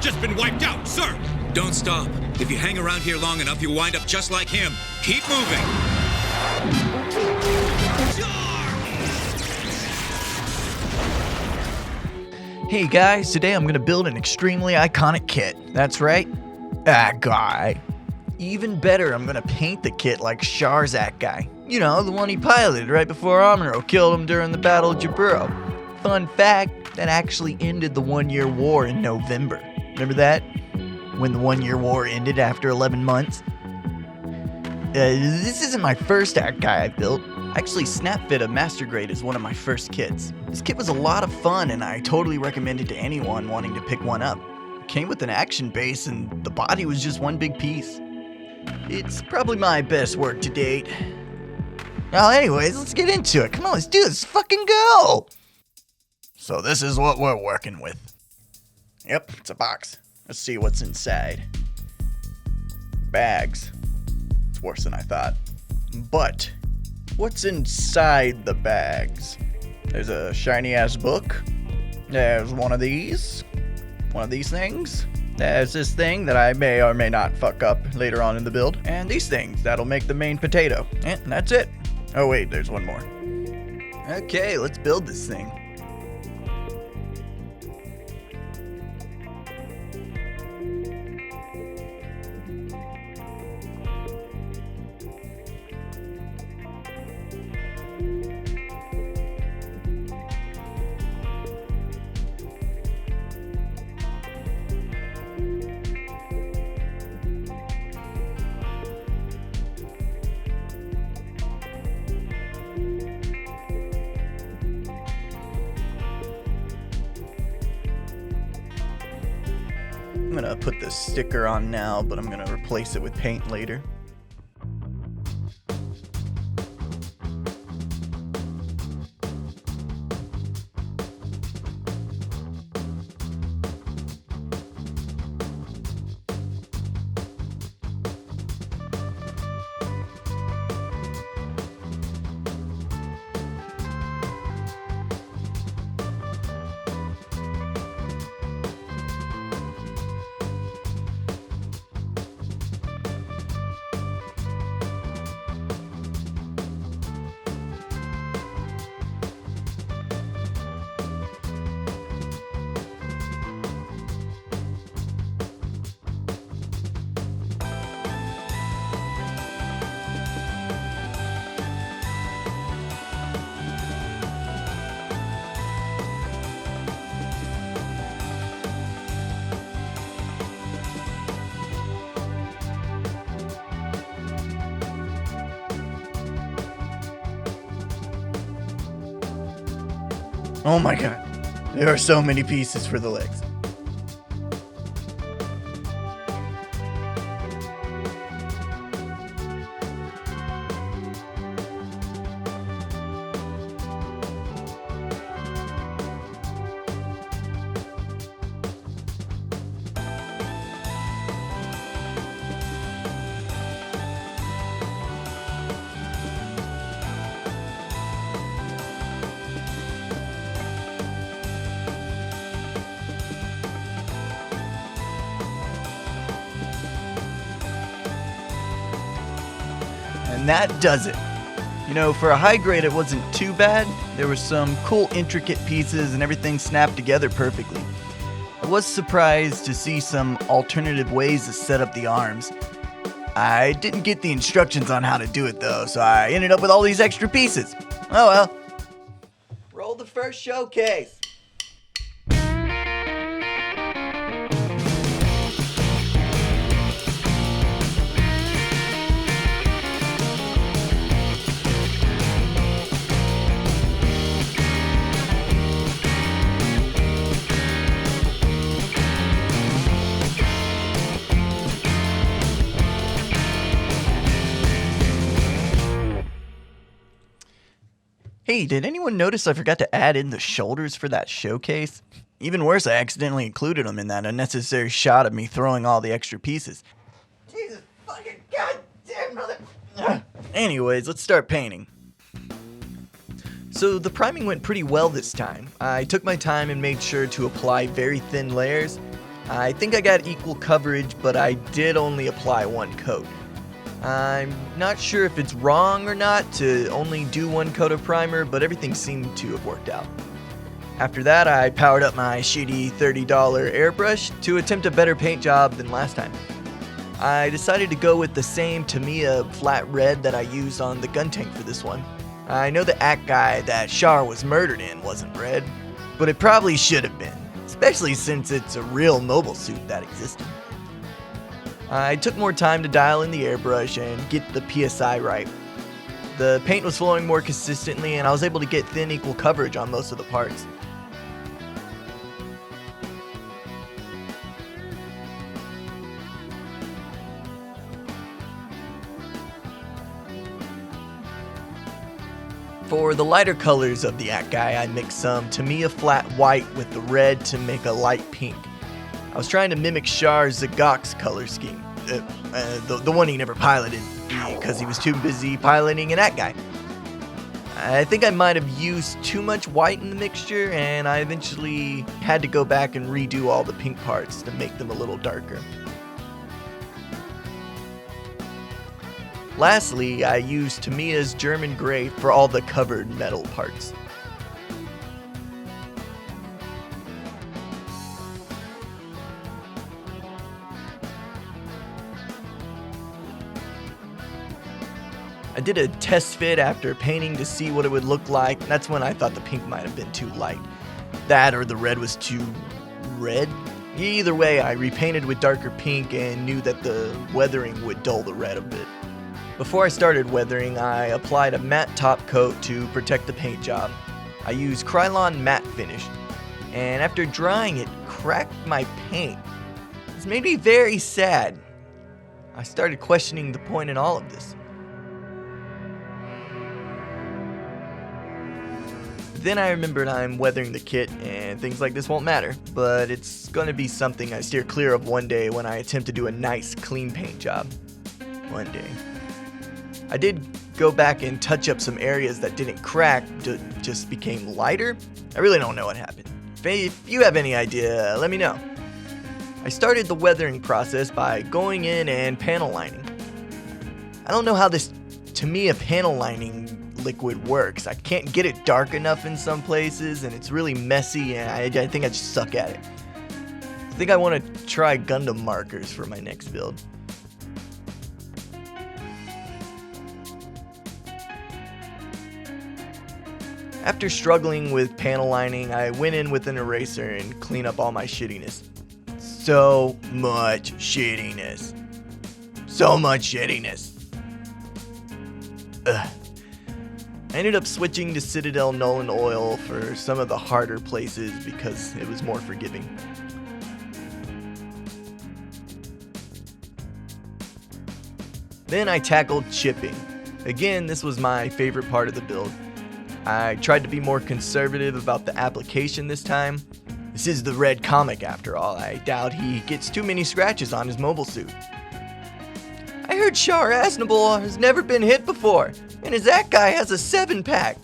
Just been wiped out, sir! Don't stop. If you hang around here long enough, you'll wind up just like him. Keep moving! Char! Hey guys, today I'm gonna build an extremely iconic kit. That's right, Acguy. Even better, I'm gonna paint the kit like Char's Acguy. You know, the one he piloted right before Amuro killed him during the Battle of Jaburo. Fun fact, that actually ended the 1-year war in November. Remember that? When the 1-year war ended after 11 months? This isn't my first Acguy I built. I actually snap-fit a Master Grade as one of my first kits. This kit was a lot of fun and I totally recommend it to anyone wanting to pick one up. It came with an action base and the body was just one big piece. It's probably my best work to date. Well, anyways, let's get into it. Come on, let's do this. Fucking go! So this is what we're working with. Yep, it's a box. Let's see what's inside. Bags. It's worse than I thought. But what's inside the bags? There's a shiny-ass book. There's one of these things. There's this thing that I may or may not fuck up later on in the build. And these things, that'll make the main potato. And that's it. Oh wait, there's one more. Okay, let's build this thing. I'm gonna put this sticker on now, but I'm gonna replace it with paint later. Oh my god, there are so many pieces for the legs. And that does it. You know, for a high grade, it wasn't too bad. There were some cool, intricate pieces and everything snapped together perfectly. I was surprised to see some alternative ways to set up the arms. I didn't get the instructions on how to do it though, so I ended up with all these extra pieces. Oh well. Roll the first showcase. Hey, did anyone notice I forgot to add in the shoulders for that showcase? Even worse, I accidentally included them in that unnecessary shot of me throwing all the extra pieces. Jesus fucking goddamn mother... Anyways, let's start painting. So the priming went pretty well this time. I took my time and made sure to apply very thin layers. I think I got equal coverage, but I did only apply one coat. I'm not sure if it's wrong or not to only do one coat of primer, but everything seemed to have worked out. After that, I powered up my shitty $30 airbrush to attempt a better paint job than last time. I decided to go with the same Tamiya flat red that I used on the gun tank for this one. I know the Acguy that Char was murdered in wasn't red, but it probably should have been, especially since it's a real mobile suit that existed. I took more time to dial in the airbrush and get the PSI right. The paint was flowing more consistently and I was able to get thin equal coverage on most of the parts. For the lighter colors of the Acguy, I mixed some Tamiya flat white with the red to make a light pink. I was trying to mimic Char's HGUC's color scheme, the one he never piloted because he was too busy piloting an Acguy. I think I might have used too much white in the mixture, and I eventually had to go back and redo all the pink parts to make them a little darker. Lastly, I used Tamiya's German Gray for all the covered metal parts. I did a test fit after painting to see what it would look like. That's when I thought the pink might have been too light. That or the red was too red. Either way, I repainted with darker pink and knew that the weathering would dull the red a bit. Before I started weathering, I applied a matte top coat to protect the paint job. I used Krylon matte finish, and after drying it cracked my paint. This made me very sad. I started questioning the point in all of this. Then I remembered I'm weathering the kit and things like this won't matter, but it's gonna be something I steer clear of one day when I attempt to do a nice clean paint job. One day. I did go back and touch up some areas that didn't crack, just became lighter. I really don't know what happened. If you have any idea, let me know. I started the weathering process by going in and panel lining. I don't know how this Tamiya panel lining liquid works. I can't get it dark enough in some places and it's really messy and I think I just suck at it. I think I want to try Gundam markers for my next build. After struggling with panel lining, I went in with an eraser and cleaned up all my shittiness. So much shittiness. So much shittiness. Ugh. I ended up switching to Citadel Nolan oil for some of the harder places because it was more forgiving. Then I tackled chipping. Again, this was my favorite part of the build. I tried to be more conservative about the application this time. This is the Red comic after all. I doubt he gets too many scratches on his mobile suit. I heard Char Aznable has never been hit before, and his Acguy has a 7-pack.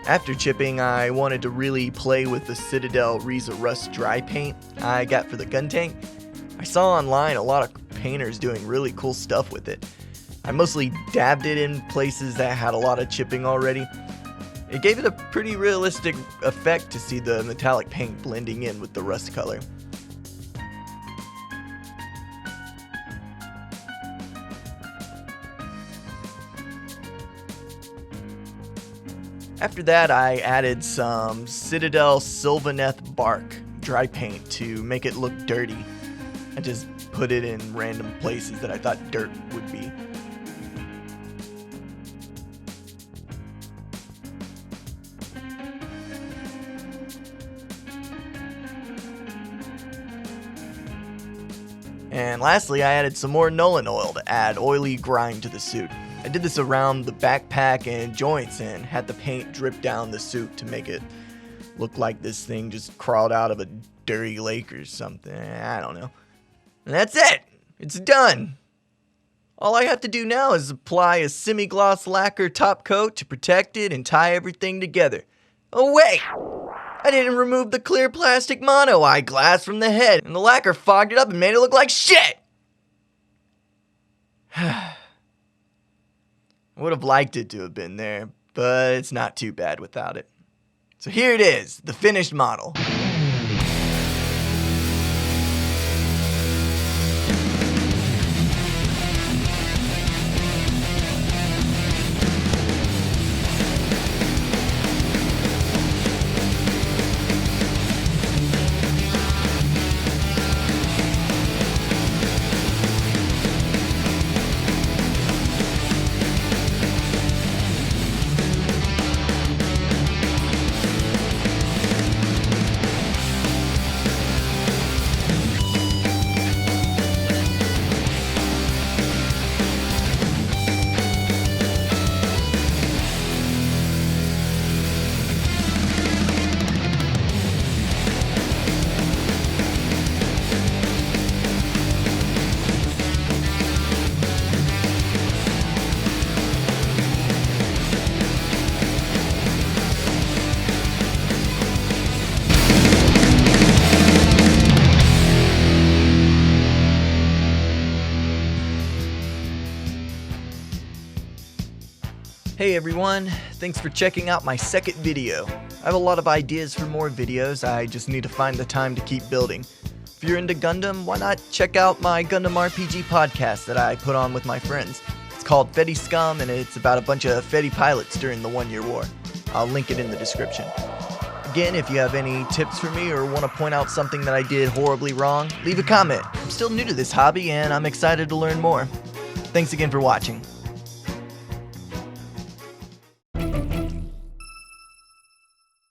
After chipping, I wanted to really play with the Citadel Riza Rust dry paint I got for the gun tank. I saw online a lot of painters doing really cool stuff with it. I mostly dabbed it in places that had a lot of chipping already. It gave it a pretty realistic effect to see the metallic paint blending in with the rust color. After that, I added some Citadel Sylvaneth bark. dry paint to make it look dirty. I just put it in random places that I thought dirt would be. And lastly, I added some more Nolan oil to add oily grime to the suit. I did this around the backpack and joints and had the paint drip down the suit to make it look like this thing just crawled out of a dirty lake or something. I don't know. And that's it! It's done! All I have to do now is apply a semi-gloss lacquer top coat to protect it and tie everything together. Oh wait! I didn't remove the clear plastic mono eyeglass from the head, and the lacquer fogged it up and made it look like shit! I would have liked it to have been there, but it's not too bad without it. So here it is, the finished model. Hey everyone, thanks for checking out my second video. I have a lot of ideas for more videos, I just need to find the time to keep building. If you're into Gundam, why not check out my Gundam RPG podcast that I put on with my friends. It's called Fetty Scum and it's about a bunch of Fetty pilots during the 1 Year War. I'll link it in the description. Again, if you have any tips for me or want to point out something that I did horribly wrong, leave a comment. I'm still new to this hobby and I'm excited to learn more. Thanks again for watching.